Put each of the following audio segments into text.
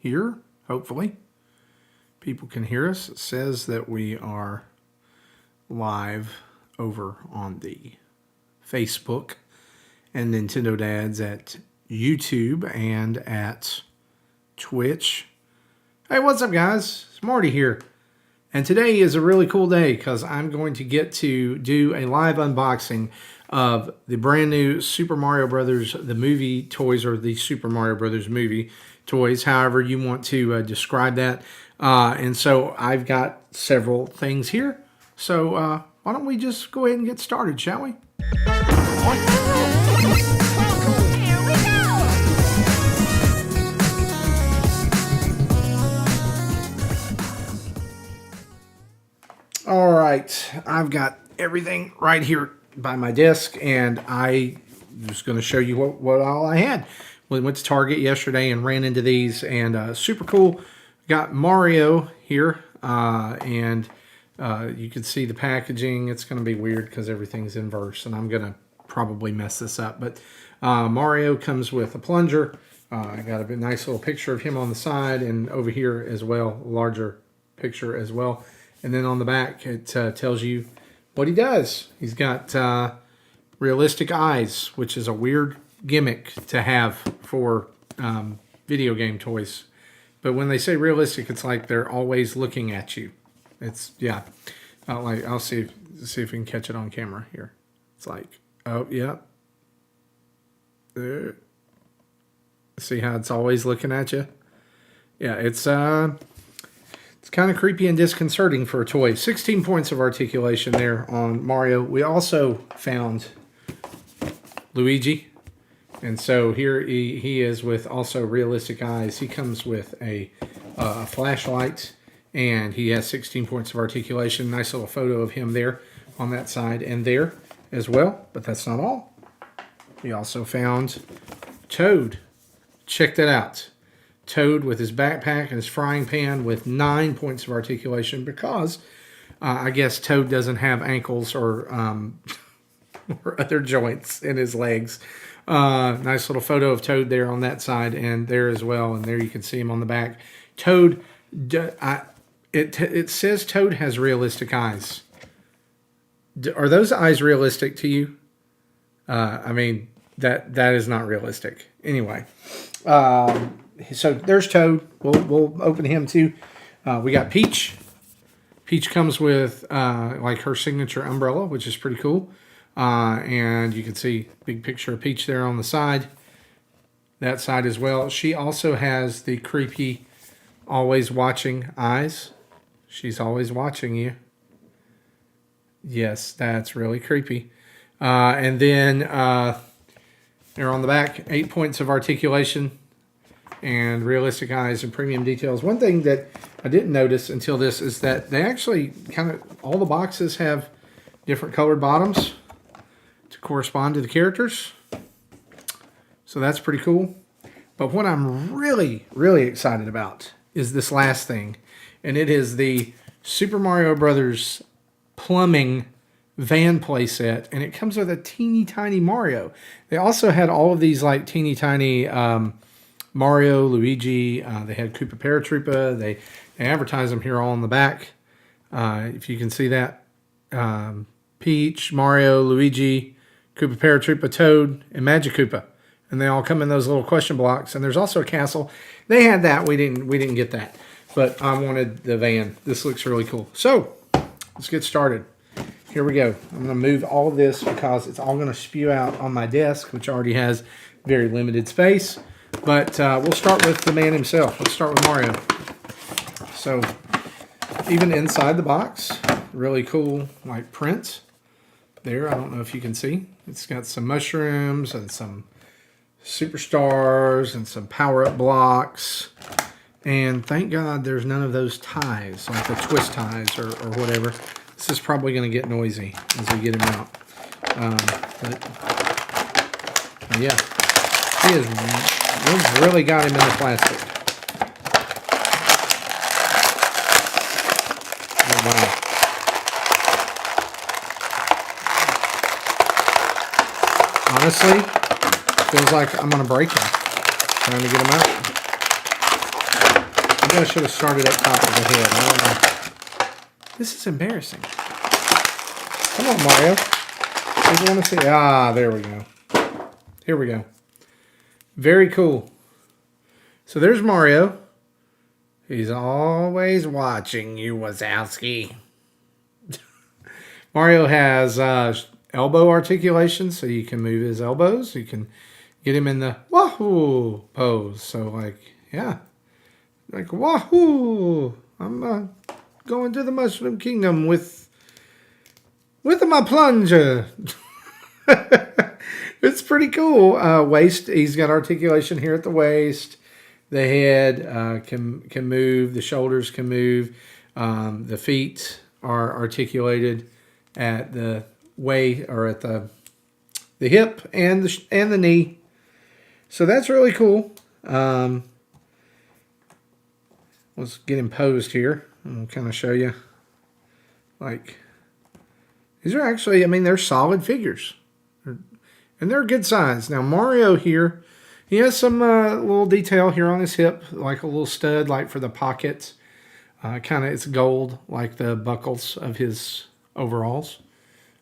here, hopefully. People can hear us. It says that we are live over on the Facebook and Nintendo Dads at YouTube and at Twitch. Hey, what's up, guys? It's Marty here. And today is a really cool day because I'm going to get to do a live unboxing of the brand new Super Mario Brothers, the movie toys, or the Super Mario Brothers movie toys, however you want to describe that. And so I've got several things here. So why don't we just go ahead and get started, shall we? All right, I've got everything right here by my desk, and I'm just going to show you what all I had. We went to Target yesterday and ran into these, and super cool. Got Mario here, and you can see the packaging. It's going to be weird because everything's inverse, and I'm going to probably mess this up. But Mario comes with a plunger. I got a nice little picture of him on the side, and over here as well, larger picture as well. And then on the back, it tells you what he does. He's got realistic eyes, which is a weird gimmick to have for video game toys. But when they say realistic, it's like they're always looking at you. It's, yeah. I'll see if we can catch it on camera here. It's like, oh, yeah. There. See how it's always looking at you? Yeah, it's kind of creepy and disconcerting for a toy. 16 points of articulation there on Mario. We also found Luigi. And so here he is with also realistic eyes. He comes with a flashlight, and he has 16 points of articulation. Nice little photo of him there on that side and there as well. But that's not all. We also found Toad. Check that out. Toad with his backpack and his frying pan with 9 points of articulation because I guess Toad doesn't have ankles or or other joints in his legs. Nice little photo of Toad there on that side and there as well, and there you can see him on the back. Toad, it says Toad has realistic eyes. Are those eyes realistic to you? I mean, that is not realistic. Anyway, so there's Toad. We'll open him too. We got Peach. Peach comes with like her signature umbrella, which is pretty cool. And you can see big picture of Peach there on the side. That side as well. She also has the creepy, always watching eyes. She's always watching you. Yes, that's really creepy. And then there on the back, 8 points of articulation and realistic eyes and premium details. One thing that I didn't notice until this is that they actually all the boxes have different colored bottoms to correspond to the characters. So that's pretty cool. But what I'm really, really excited about is this last thing. And it is the Super Mario Brothers plumbing van playset. And it comes with a teeny tiny Mario. They also had all of these like teeny tiny Mario, Luigi, they had Koopa Paratroopa. They advertise them here all on the back. If you can see that. Peach, Mario, Luigi, Koopa Paratroopa, Toad, and Magic Koopa. And they all come in those little question blocks. And there's also a castle. They had that. We didn't get that. But I wanted the van. This looks really cool. So, let's get started. Here we go. I'm going to move all of this because it's all going to spew out on my desk, which already has very limited space. But we'll start with the man himself. Let's start with Mario. So, even inside the box, really cool like print there. I don't know if you can see. It's got some mushrooms and some superstars and some power-up blocks. And thank God there's none of those ties, like the twist ties or whatever. This is probably going to get noisy as we get him out. But yeah, we've really got him in the plastic. Oh, wow. Honestly, feels like I'm going to break him trying to get him out. Maybe I should have started up top of the head. I don't know. This is embarrassing. Come on, Mario. I want to see. Ah, there we go. Here we go. Very cool. So there's Mario. He's always watching you, Wazowski. Mario has elbow articulation, so you can move his elbows. You can get him in the wahoo pose. So, like, yeah. Like, wahoo! I'm going to the Mushroom Kingdom with my plunger. It's pretty cool. Waist, he's got articulation here at the waist. The head can move. The shoulders can move. The feet are articulated at the waist or at the hip and the knee. So that's really cool. Let's get him posed here. I'll kind of show you. Like, these are actually, I mean, they're solid figures. And they're good size. Now, Mario here, he has some little detail here on his hip, like a little stud, like for the pockets. Kind of, it's gold, like the buckles of his overalls.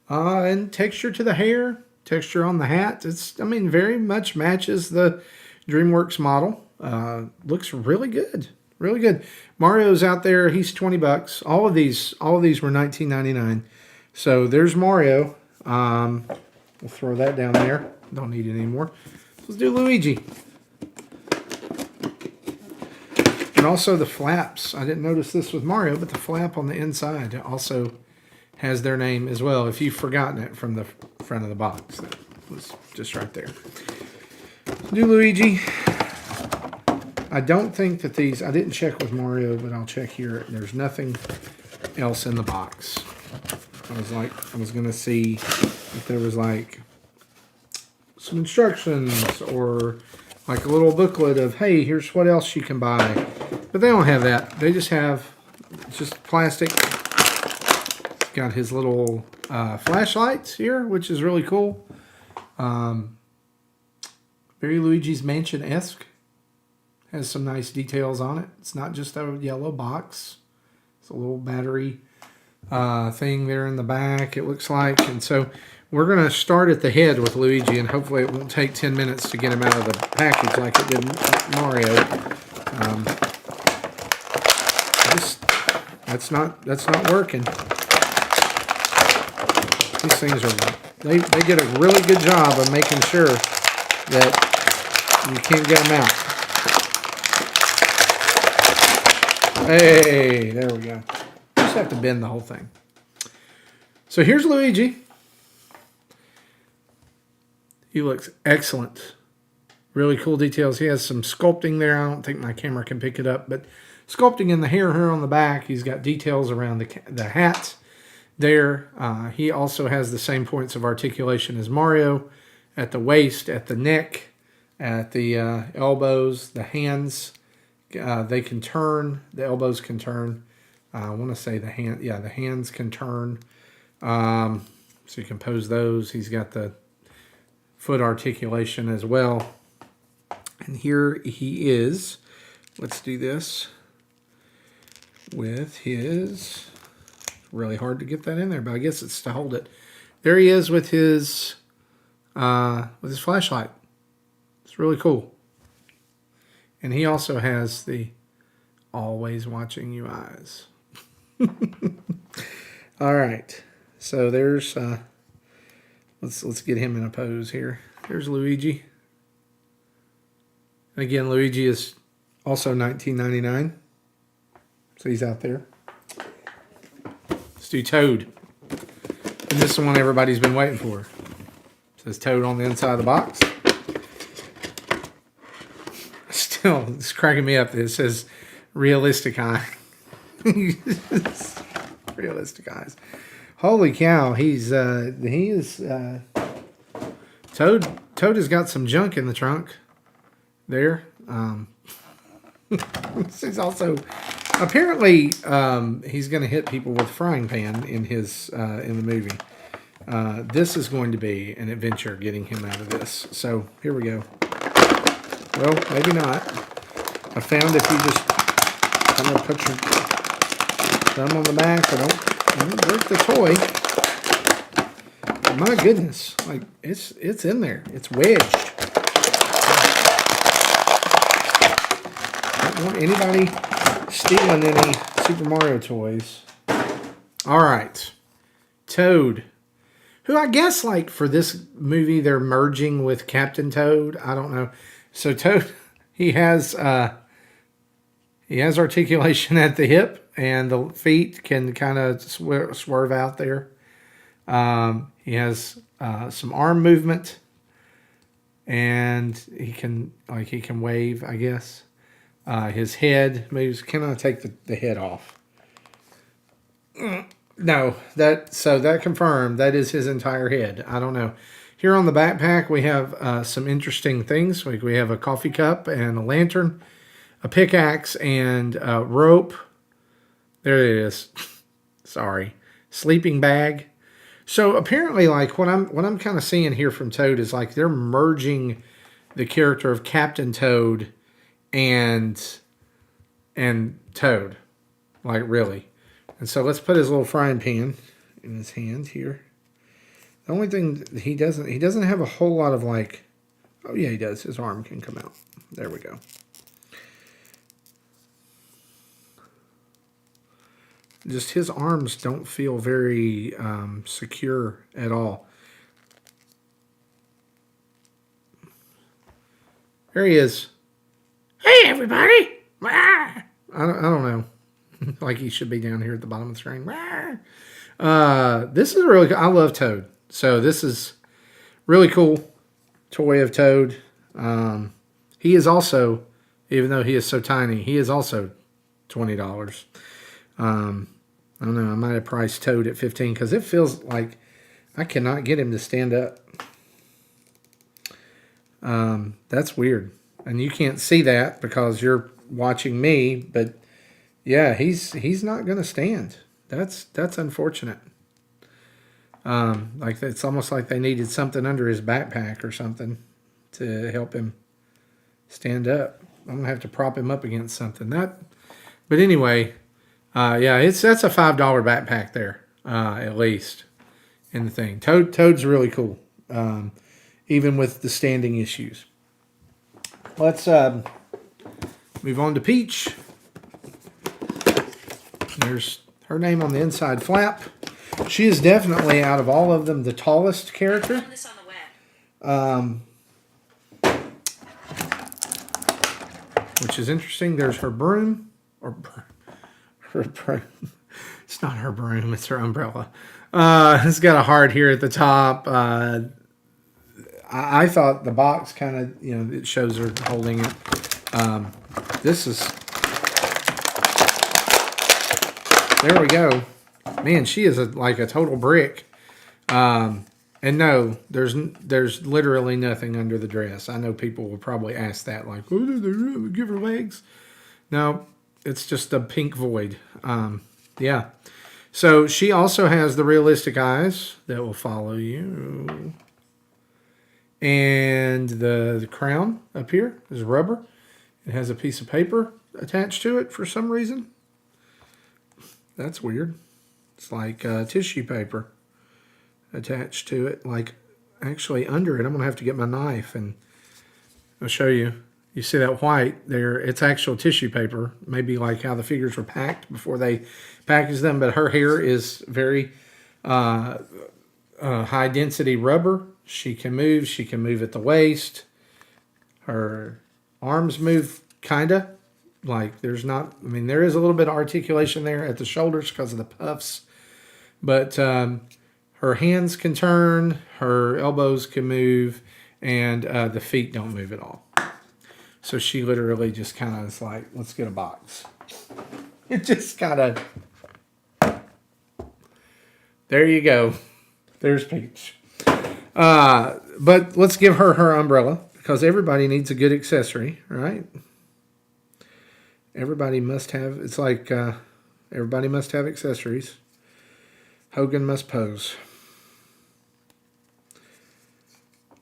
And texture to the hair, texture on the hat. It's, I mean, very much matches the DreamWorks model. Looks really good. Really good. Mario's out there. He's $20. All of these were $19.99. So there's Mario. We'll throw that down there. Don't need it anymore. Let's do Luigi. And also the flaps. I didn't notice this with Mario, but the flap on the inside also has their name as well. If you've forgotten it from the front of the box, that was just right there. Do Luigi. I don't think that these, I didn't check with Mario, but I'll check here. There's nothing else in the box. I was going to see if there was like some instructions or like a little booklet of, hey, here's what else you can buy. But they don't have that. They just have, it's just plastic. It's got his little flashlights here, which is really cool. Very Luigi's Mansion-esque. Has some nice details on it. It's not just a yellow box. It's a little battery thing there in the back, it looks like. And so we're going to start at the head with Luigi, and hopefully it won't take 10 minutes to get him out of the package like it did Mario. That's not working. These things are, they did a really good job of making sure that you can't get them out. Hey, there we go. Just have to bend the whole thing. So here's Luigi. He looks excellent. Really cool details. He has some sculpting there. I don't think my camera can pick it up, but sculpting in the hair here on the back. He's got details around the hat there. He also has the same points of articulation as Mario at the waist, at the neck, at the elbows, the hands. They can turn. The elbows can turn. I want to say the hand. Yeah, the hands can turn. So you can pose those. He's got the foot articulation as well. And here he is. Let's do this with his. Really hard to get that in there, but I guess it's to hold it. There he is with his flashlight. It's really cool. And he also has the always watching you eyes. All right. So there's let's get him in a pose here. There's Luigi. And again, Luigi is also $19.99. So he's out there. Let's do Toad. And this is the one everybody's been waiting for. It says Toad on the inside of the box. Still, it's cracking me up. It says realistic eye. Realistic eyes. Holy cow! He is Toad. Toad has got some junk in the trunk. There. He's also apparently he's going to hit people with a frying pan in his in the movie. This is going to be an adventure getting him out of this. So here we go. Well, maybe not. I found if you just I'm going to put your thumb on the back. I don't break the toy. My goodness, like it's in there. It's wedged. Don't want anybody stealing any Super Mario toys. All right, Toad, who I guess like for this movie they're merging with Captain Toad. I don't know. So Toad, he has articulation at the hip, and the feet can kind of swerve out there. He has some arm movement, and he can wave, I guess. His head moves. Can I take the head off? No, that confirmed. That is his entire head. I don't know. Here on the backpack, we have some interesting things. We have a coffee cup and a lantern, a pickaxe, and a rope. There it is. Sorry. Sleeping bag. So apparently, like what I'm kind of seeing here from Toad is like they're merging the character of Captain Toad and Toad, like really. And so let's put his little frying pan in his hand here. The only thing he doesn't have a whole lot of like, oh yeah, he does. His arm can come out. There we go. Just his arms don't feel very secure at all. There he is. Hey, everybody! I don't know. Like he should be down here at the bottom of the screen. This is really cool. I love Toad. So this is really cool toy of Toad. He is also, even though he is so tiny, he is also $20. I don't know. I might have priced Toad at $15 because it feels like I cannot get him to stand up. That's weird. And you can't see that because you're watching me, but yeah, he's not going to stand. That's unfortunate. Like it's almost like they needed something under his backpack or something to help him stand up. I'm going to have to prop him up against something. But anyway, yeah, that's a $5 backpack there, at least, in the thing. Toad's really cool, even with the standing issues. Let's move on to Peach. There's her name on the inside flap. She is definitely, out of all of them, the tallest character. This on the web. Which is interesting. There's her broom, or her broom. It's not her broom, it's her umbrella. It's got a heart here at the top. I thought the box kind of, it shows her holding it. This is, there we go. Man, she is like a total brick. And no, there's literally nothing under the dress. I know people will probably ask that, like, oh, did they give her legs? No, it's just a pink void. Yeah. So she also has the realistic eyes that will follow you. And the crown up here is rubber. It has a piece of paper attached to it for some reason. That's weird. It's like tissue paper attached to it, like actually under it. I'm going to have to get my knife and I'll show you. You see that white there? It's actual tissue paper, maybe like how the figures were packed before they packaged them. But her hair is very high density rubber. She can move. She can move at the waist. Her arms move kind of. Like there's not, I mean, there is a little bit of articulation there at the shoulders because of the puffs. But her hands can turn. Her elbows can move. And the feet don't move at all. So she literally just kind of is like, let's get a box. It just kind of, there you go. There's Peach. But let's give her umbrella because everybody needs a good accessory, right? Everybody must have, it's like everybody must have accessories. Hogan must pose.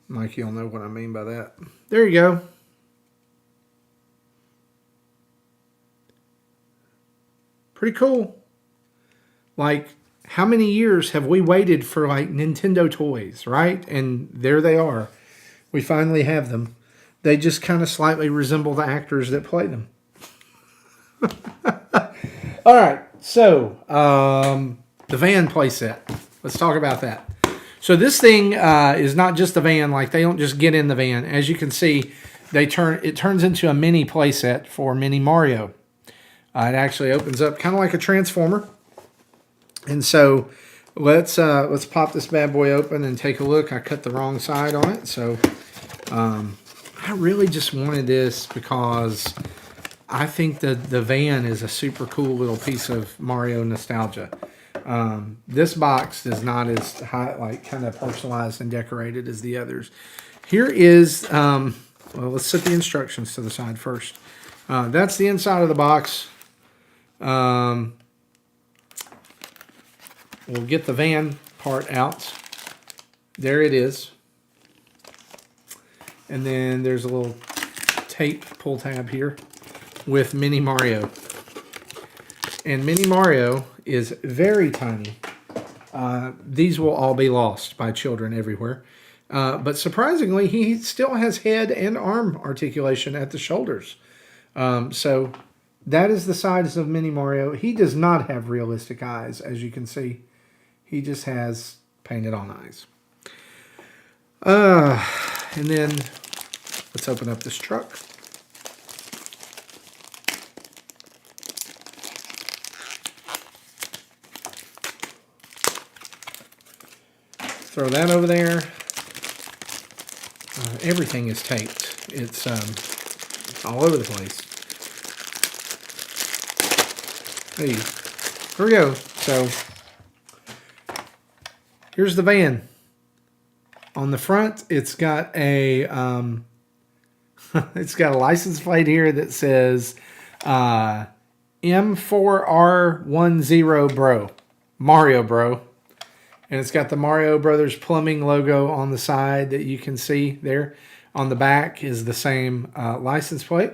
Mike, you'll know what I mean by that. There you go. Pretty cool. Like, how many years have we waited for like Nintendo toys, right? And there they are. We finally have them. They just kind of slightly resemble the actors that play them. All right, so the van playset. Let's talk about that. So this thing is not just a van. Like, they don't just get in the van. As you can see, it turns into a mini playset for Mini Mario. It actually opens up kind of like a transformer. And so let's pop this bad boy open and take a look. I cut the wrong side on it, so I really just wanted this because I think the van is a super cool little piece of Mario nostalgia. This box is not as high, like kind of personalized and decorated as the others. Here is, well, let's set the instructions to the side first. That's the inside of the box. We'll get the van part out. There it is. And then there's a little tape pull tab here with Mini Mario. And Mini Mario is very tiny. These will all be lost by children everywhere. But surprisingly, he still has head and arm articulation at the shoulders. So that is the size of Mini Mario. He does not have realistic eyes, as you can see. He just has painted on eyes. And then let's open up this truck. Throw that over there. Everything is taped. It's all over the place. Hey, here we go. So here's the van. On the front, it's got a it's got a license plate here that says M4R10 Bro, Mario Bro, and it's got the Mario Brothers Plumbing logo on the side that you can see there. On the back is the same license plate,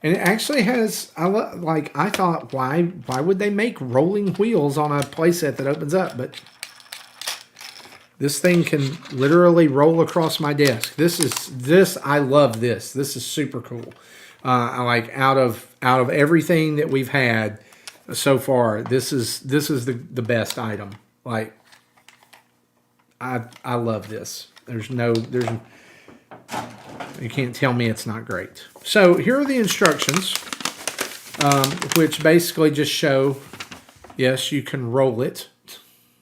and it actually has. I thought, why would they make rolling wheels on a playset that opens up? But this thing can literally roll across my desk. I love this. This is super cool. I like out of everything that we've had so far, this is the best item. Like, I love this. You can't tell me it's not great. So here are the instructions, which basically just show, yes, you can roll it.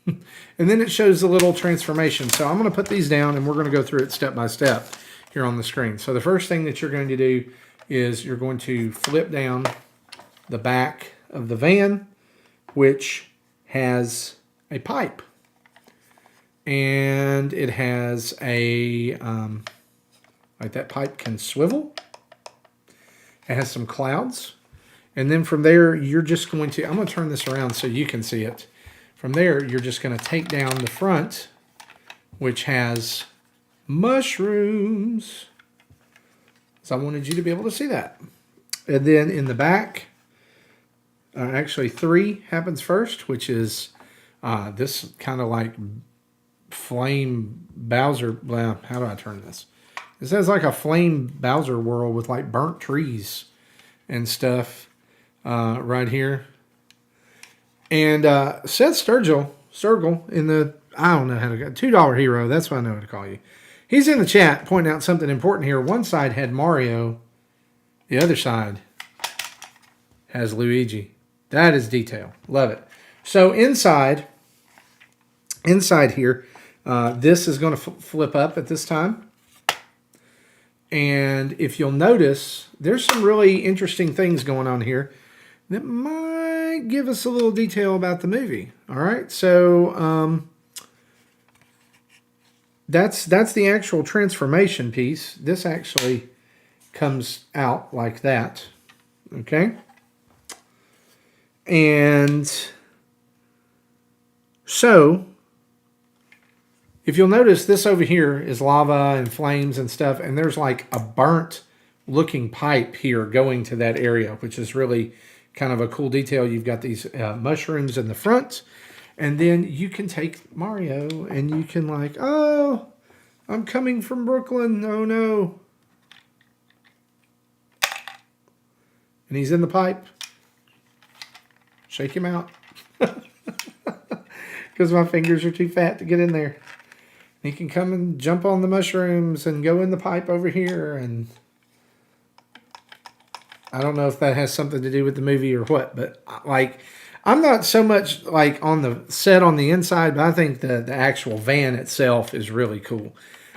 And then it shows the little transformation. So I'm going to put these down and we're going to go through it step by step here on the screen. So the first thing that you're going to do is you're going to flip down the back of the van, which has a pipe. And it has a, like that pipe can swivel. It has some clouds. And then from there, you're just going to, I'm going to turn this around so you can see it. From there, you're just going to take down the front, which has mushrooms. So I wanted you to be able to see that. And then in the back, actually 3 happens first, which is this kind of like flame Bowser. Well, how do I turn this? This has like a flame Bowser world with like burnt trees and stuff right here. And Seth Sturgill in the, I don't know how to go, $2 hero, that's what I know how to call you. He's in the chat pointing out something important here. One side had Mario, the other side has Luigi. That is detail. Love it. So inside here, this is going to flip up at this time. And if you'll notice, there's some really interesting things going on here that might give us a little detail about the movie. All right, so that's the actual transformation piece. This actually comes out like that. Okay, and so if you'll notice, this over here is lava and flames and stuff, and there's like a burnt looking pipe here going to that area, which is really kind of a cool detail. You've got these mushrooms in the front, and then you can take Mario and you can like, oh, I'm coming from Brooklyn. Oh no. And he's in the pipe. Shake him out. Because my fingers are too fat to get in there. He can come and jump on the mushrooms and go in the pipe over here. And I don't know if that has something to do with the movie or what. But like, I'm not so much like on the set on the inside, but I think the actual van itself is really cool.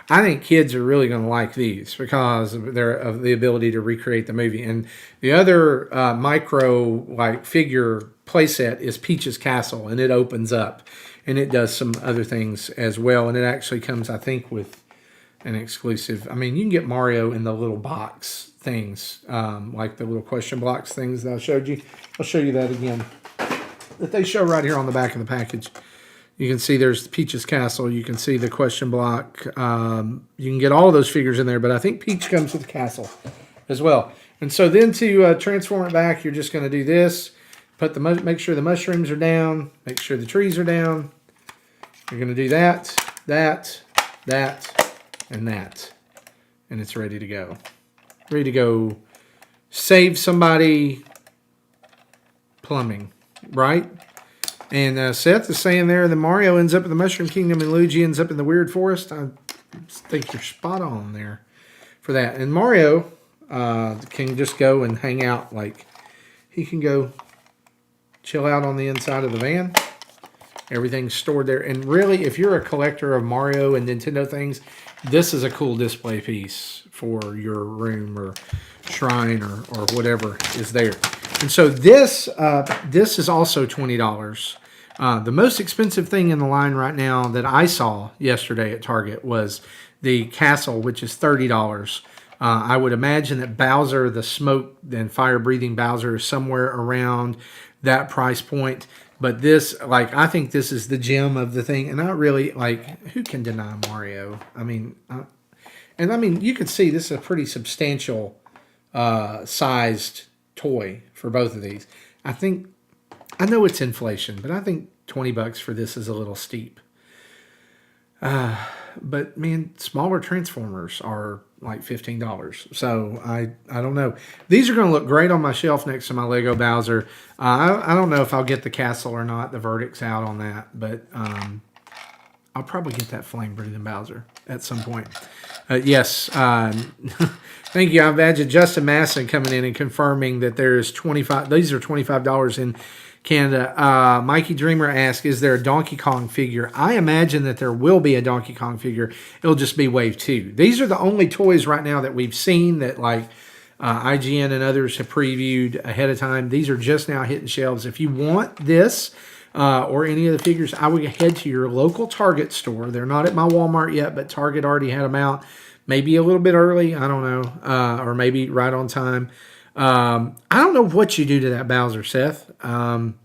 I think kids are really going to like these because of the ability to recreate the movie. And the other micro like figure playset is Peach's Castle, and it opens up, and it does some other things as well. And it actually comes, I think, with an exclusive. I mean, you can get Mario in the little box things, like the little question blocks things that I showed you. I'll show you that again. That they show right here on the back of the package. You can see there's Peach's Castle. You can see the question block. You can get all of those figures in there, but I think Peach comes with the castle as well. And so then to transform it back, you're just going to do this. Make sure the mushrooms are down. Make sure the trees are down. You're going to do that, and that. And it's ready to go. Ready to go save somebody plumbing, right? And Seth is saying there that Mario ends up in the Mushroom Kingdom and Luigi ends up in the Weird Forest. I think you're spot on there for that. And Mario can just go and hang out. Like, he can go chill out on the inside of the van. Everything's stored there. And really, if you're a collector of Mario and Nintendo things, this is a cool display piece for your room or shrine or whatever is there. And so this is also $20. The most expensive thing in the line right now that I saw yesterday at Target was the castle, which is $30. I would imagine that Bowser, the smoke and fire-breathing Bowser, is somewhere around that price point. But this, like, I think this is the gem of the thing. And I really, like, who can deny Mario? I mean, you can see this is a pretty substantial sized toy for both of these. I know it's inflation, but I think $20 for this is a little steep. But man, smaller Transformers are like $15. So I don't know. These are going to look great on my shelf next to my Lego Bowser. I don't know if I'll get the castle or not. The verdict's out on that, but I'll probably get that flame breathing Bowser at some point. Yes. Thank you. I imagine Justin Masson coming in and confirming that there's $25. These are $25 in Canada. Mikey Dreamer asks, is there a Donkey Kong figure? I imagine that there will be a Donkey Kong figure. It'll just be Wave 2. These are the only toys right now that we've seen that like IGN and others have previewed ahead of time. These are just now hitting shelves. If you want this or any of the figures, I would head to your local Target store. They're not at my Walmart yet, but Target already had them out. Maybe a little bit early, I don't know, or maybe right on time. I don't know what you do to that Bowser, Seth, but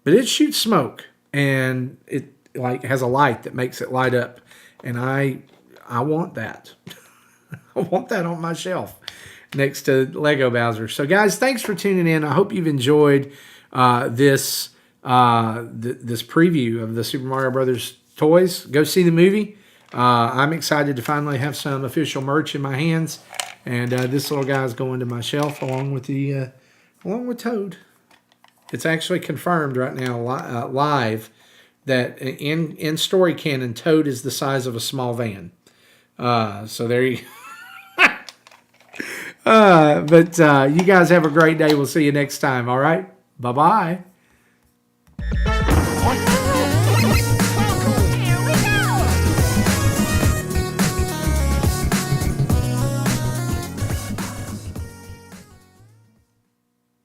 it shoots smoke, and it like has a light that makes it light up, and I want that. I want that on my shelf next to Lego Bowser. So, guys, thanks for tuning in. I hope you've enjoyed this preview of the Super Mario Brothers toys. Go see the movie. I'm excited to finally have some official merch in my hands, and this little guy's going to my shelf along with Toad. It's actually confirmed right now live that in story canon, Toad is the size of a small van. So there you. But you guys have a great day. We'll see you next time. All right. Bye bye.